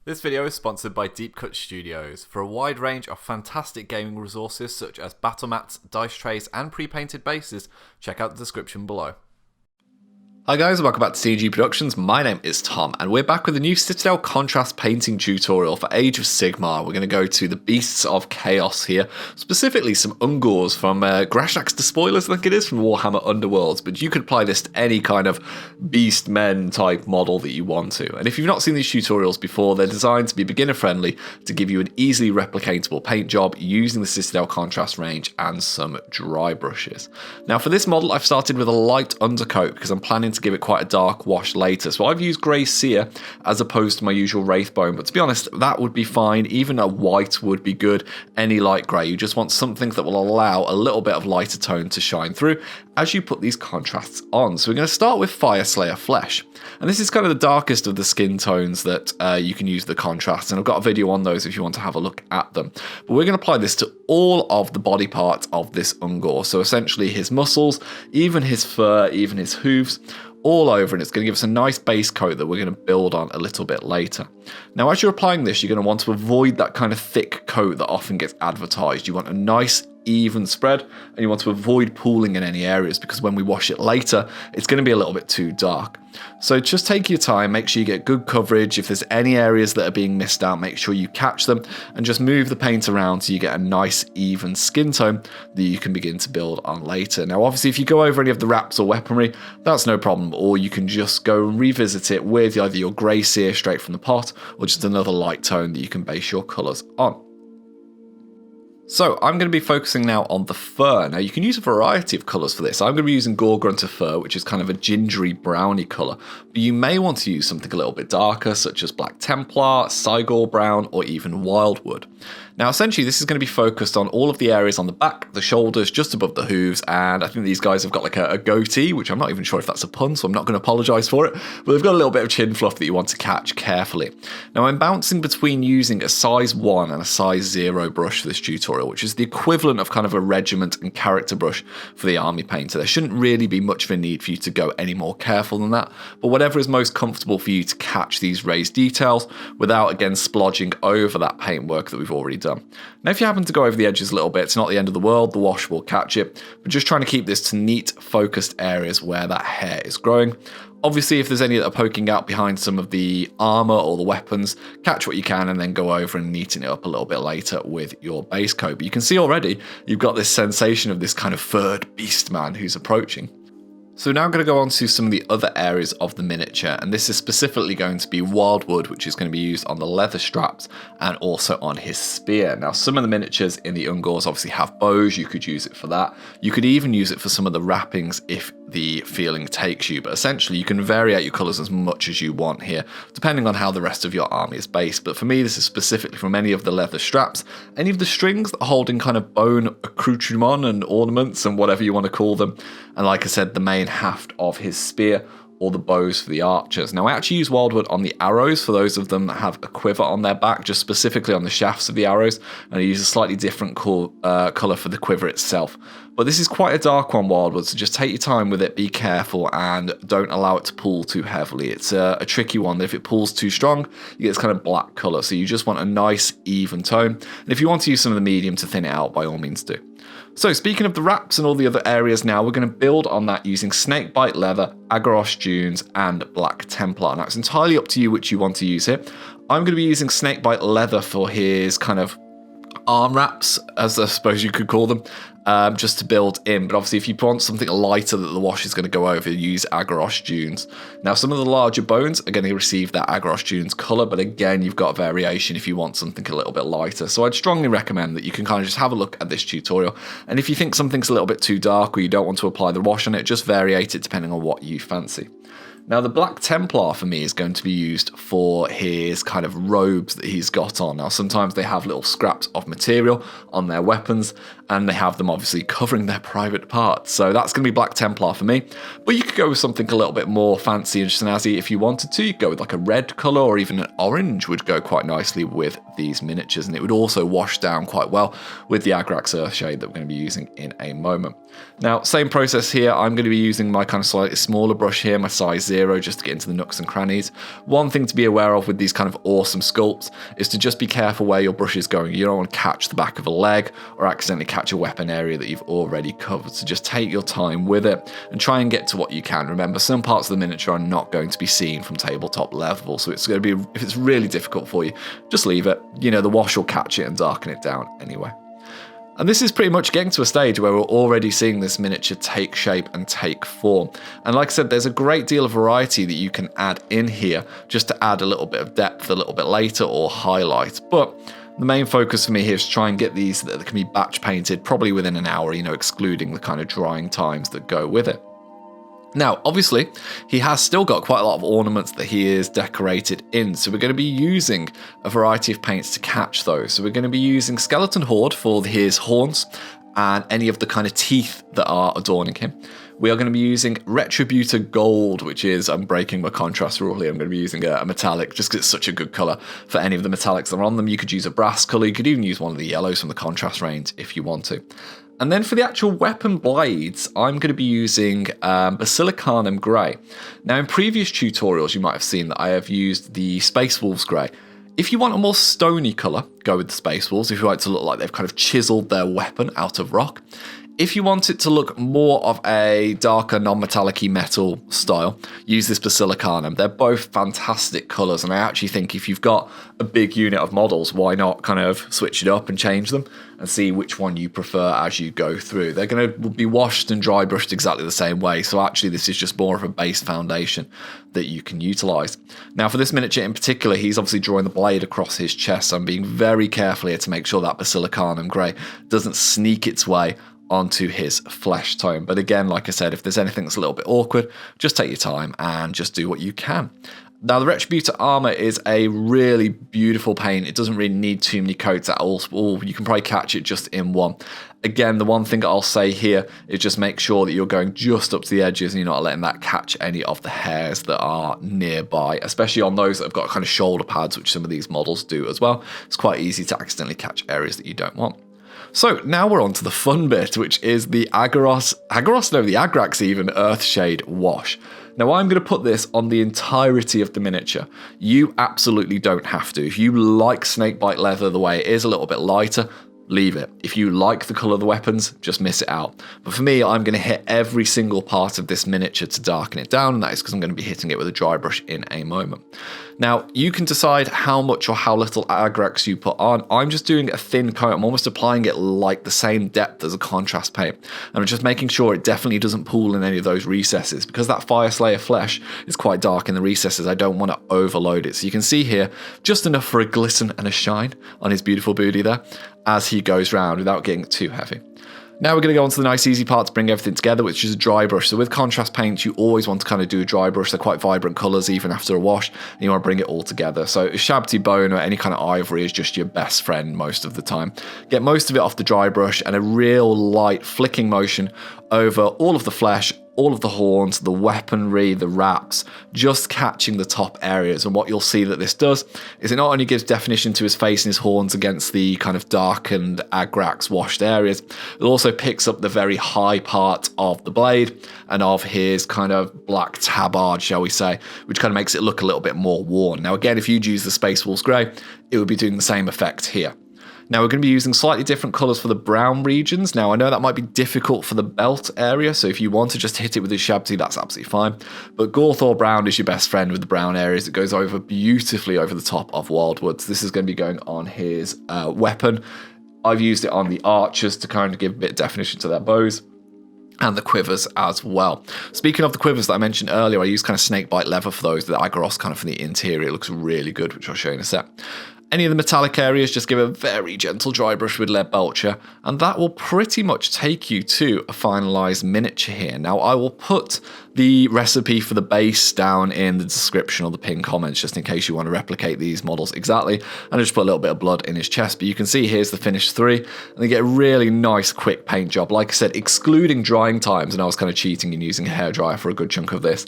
This video is sponsored by Deep Cut Studios. For a wide range of fantastic gaming resources such as battle mats, dice trays and pre-painted bases, check out the description below. Hi guys, welcome back to CG Productions. My name is Tom and we're back with a new Citadel Contrast painting tutorial for Age of Sigmar. We're going to go to the Beasts of Chaos here, specifically some Ungors from Grashnax to Spoilers, I think it is, from Warhammer Underworlds, but you could apply this to any kind of Beastmen type model that you want to. And if you've not seen these tutorials before, they're designed to be beginner friendly to give you an easily replicatable paint job using the Citadel Contrast range and some dry brushes. Now for this model I've started with a light undercoat because I'm planning to give it quite a dark wash later. So I've used grey SEER as opposed to my usual Wraithbone, but to be honest, that would be fine. Even a white would be good, any light grey. You just want something that will allow a little bit of lighter tone to shine through as you put these contrasts on. So we're going to start with FYRESLAYER Flesh. And this is kind of the darkest of the skin tones that you can use the contrast, and I've got a video on those if you want to have a look at them. But we're going to apply this to all of the body parts of this Ungor, so essentially his muscles, even his fur, even his hooves, all over, and it's going to give us a nice base coat that we're going to build on a little bit later. Now as you're applying this, you're going to want to avoid that kind of thick coat that often gets advertised. You want a nice even spread, and you want to avoid pooling in any areas because when we wash it later it's going to be a little bit too dark. So just take your time, make sure you get good coverage. If there's any areas that are being missed out, make sure you catch them and just move the paint around so you get a nice even skin tone that you can begin to build on later. Now obviously if you go over any of the wraps or weaponry, that's no problem, or you can just go and revisit it with either your grey SEER straight from the pot or just another light tone that you can base your colours on. So I'm going to be focusing now on the fur. Now you can use a variety of colours for this. I'm going to be using GORE-GRUNTA fur, which is kind of a gingery browny colour, but you may want to use something a little bit darker such as Black Templar, Cygor brown or even Wildwood. Now essentially this is going to be focused on all of the areas on the back, the shoulders, just above the hooves, and I think these guys have got like a goatee, which I'm not even sure if that's a pun, so I'm not going to apologise for it, but they've got a little bit of chin fluff that you want to catch carefully. Now I'm bouncing between using a size 1 and a size 0 brush for this tutorial, which is the equivalent of kind of a regiment and character brush for the army painter. There shouldn't really be much of a need for you to go any more careful than that, but whatever is most comfortable for you to catch these raised details without again splodging over that paintwork that we've already done. Now if you happen to go over the edges a little bit, it's not the end of the world, the wash will catch it, but just trying to keep this to neat focused areas where that hair is growing. Obviously if there's any that are poking out behind some of the armour or the weapons, catch what you can and then go over and neaten it up a little bit later with your base coat. But you can see already you've got this sensation of this kind of furred beast man who's approaching. So now I'm going to go on to some of the other areas of the miniature, and this is specifically going to be Wildwood, which is going to be used on the leather straps and also on his spear. Now some of the miniatures in the Ungors obviously have bows, you could use it for that. You could even use it for some of the wrappings if the feeling takes you, but essentially you can vary out your colours as much as you want here, depending on how the rest of your army is based. But for me this is specifically from any of the leather straps, any of the strings that are holding kind of bone accoutrement and ornaments and whatever you want to call them, and like I said, the main haft of his spear or the bows for the archers. Now I actually use Wildwood on the arrows for those of them that have a quiver on their back, just specifically on the shafts of the arrows, and I use a slightly different colour for the quiver itself. But this is quite a dark one, Wildwood, so just take your time with it, be careful and don't allow it to pull too heavily. It's a tricky one. If it pulls too strong, you get this kind of black colour, so you just want a nice even tone, and if you want to use some of the medium to thin it out, by all means do. So speaking of the wraps and all the other areas now, we're going to build on that using Snakebite leather, AGGAROS dunes and Black Templar. Now it's entirely up to you which you want to use here. I'm going to be using Snakebite leather for his kind of arm wraps, as I suppose you could call them, just to build in. But obviously if you want something lighter that the wash is going to go over, use AGGAROS dunes. Now some of the larger bones are going to receive that AGGAROS dunes colour, but again you've got variation if you want something a little bit lighter. So I'd strongly recommend that you can kind of just have a look at this tutorial, and if you think something's a little bit too dark or you don't want to apply the wash on it, just variate it depending on what you fancy. Now the Black Templar for me is going to be used for his kind of robes that he's got on. Now sometimes they have little scraps of material on their weapons, and they have them obviously covering their private parts. So that's going to be Black Templar for me. But you could go with something a little bit more fancy and snazzy if you wanted to. You could go with like a red colour, or even an orange would go quite nicely with these miniatures, and it would also wash down quite well with the AGGAROS Earthshade that we're going to be using in a moment. Now, same process here. I'm going to be using my kind of slightly smaller brush here, my size 0, just to get into the nooks and crannies. One thing to be aware of with these kind of awesome sculpts is to just be careful where your brush is going. You don't want to catch the back of a leg or accidentally catch a weapon area that you've already covered. So just take your time with it and try and get to what you can. Remember, some parts of the miniature are not going to be seen from tabletop level, so it's going to be, if it's really difficult for you, just leave it. You know, the wash will catch it and darken it down anyway. And this is pretty much getting to a stage where we're already seeing this miniature take shape and take form. And like I said, there's a great deal of variety that you can add in here just to add a little bit of depth a little bit later or highlight. But the main focus for me here is to try and get these that can be batch painted probably within an hour, you know, excluding the kind of drying times that go with it. Now, obviously, he has still got quite a lot of ornaments that he is decorated in, so we're going to be using a variety of paints to catch those. So we're going to be using Skeleton Horde for his horns and any of the kind of teeth that are adorning him. We are going to be using Retributor Gold, which is, I'm breaking my contrast rule here, I'm going to be using a metallic just because it's such a good colour for any of the metallics that are on them. You could use a brass colour, you could even use one of the yellows from the contrast range if you want to. And then for the actual weapon blades, I'm going to be using Basilicanum Grey. Now, in previous tutorials, you might have seen that I have used the Space Wolves Grey. If you want a more stony colour, go with the Space Wolves. If you want it to look like they've kind of chiseled their weapon out of rock. If you want it to look more of a darker, non-metallic-y metal style, use this Basilicanum. They're both fantastic colours, and I actually think if you've got a big unit of models, why not kind of switch it up and change them and see which one you prefer as you go through. They're going to be washed and dry brushed exactly the same way, so actually this is just more of a base foundation that you can utilise. Now for this miniature in particular, he's obviously drawing the blade across his chest, so I'm being very careful here to make sure that Basilicanum Grey doesn't sneak its way onto his flesh tone. But again, like I said, if there's anything that's a little bit awkward, just take your time and just do what you can. Now, the Retributor armor is a really beautiful paint. It doesn't really need too many coats at all. You can probably catch it just in one. Again, the one thing I'll say here is just make sure that you're going just up to the edges and you're not letting that catch any of the hairs that are nearby, especially on those that have got kind of shoulder pads, which some of these models do as well. It's quite easy to accidentally catch areas that you don't want. So now we're on to the fun bit, which is the the AGRAX even Earthshade wash. Now I'm going to put this on the entirety of the miniature. You absolutely don't have to. If you like snakebite leather the way it is, a little bit lighter, leave it. If you like the colour of the weapons, just miss it out. But for me, I'm going to hit every single part of this miniature to darken it down, and that is because I'm going to be hitting it with a dry brush in a moment. Now, you can decide how much or how little AGGAROS you put on. I'm just doing a thin coat. I'm almost applying it like the same depth as a contrast paint. And I'm just making sure it definitely doesn't pool in any of those recesses. Because that FYRESLAYER flesh is quite dark in the recesses, I don't want to overload it. So you can see here, just enough for a glisten and a shine on his beautiful booty there as he goes round without getting too heavy. Now we're going to go on to the nice easy part to bring everything together, which is a dry brush. So with contrast paints, you always want to kind of do a dry brush. They're quite vibrant colours even after a wash, and you want to bring it all together. So USHABTI bone or any kind of ivory is just your best friend most of the time. Get most of it off the dry brush and a real light flicking motion over all of the flesh, all of the horns, the weaponry, the wraps, just catching the top areas. And what you'll see that this does is it not only gives definition to his face and his horns against the kind of darkened AGRAX washed areas, it also picks up the very high part of the blade and of his kind of black tabard, shall we say, which kind of makes it look a little bit more worn. Now again, if you'd use the Space Wolves Grey, it would be doing the same effect here. Now we're going to be using slightly different colours for the brown regions. Now I know that might be difficult for the belt area, so if you want to just hit it with the USHABTI, that's absolutely fine. But GORTHOR brown is your best friend with the brown areas. It goes over beautifully over the top of WYLDWOOD. This is going to be going on his weapon. I've used it on the archers to kind of give a bit of definition to their bows, and the quivers as well. Speaking of the quivers that I mentioned earlier, I use kind of snakebite leather for those, the AGGAROS kind of for the interior. It looks really good, which I'll show you in a sec. Any of the metallic areas, just give a very gentle dry brush with lead belcher, and that will pretty much take you to a finalized miniature here. Now, I will put the recipe for the base down in the description or the pinned comments, just in case you want to replicate these models exactly, and I just put a little bit of blood in his chest. But you can see here's the finished 3, and they get a really nice quick paint job. Like I said, excluding drying times, and I was kind of cheating and using a hairdryer for a good chunk of this,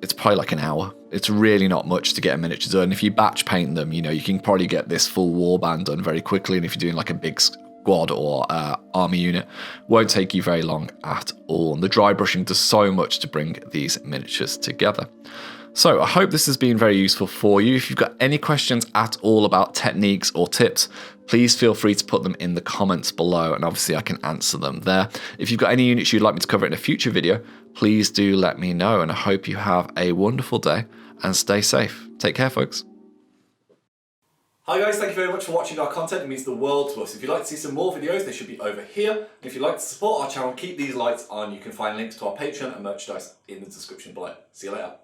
it's probably like an hour. It's really not much to get a miniature done. If you batch paint them, you know, you can probably get this full warband done very quickly, and if you're doing like a big squad or army unit, won't take you very long at all. And the dry brushing does so much to bring these miniatures together. So I hope this has been very useful for you. If you've got any questions at all about techniques or tips, please feel free to put them in the comments below, and obviously I can answer them there. If you've got any units you'd like me to cover in a future video, please do let me know, and I hope you have a wonderful day and stay safe. Take care, folks. Hi guys, thank you very much for watching our content. It means the world to us. If you'd like to see some more videos, they should be over here. And if you'd like to support our channel, keep these lights on. You can find links to our Patreon and merchandise in the description below. See you later.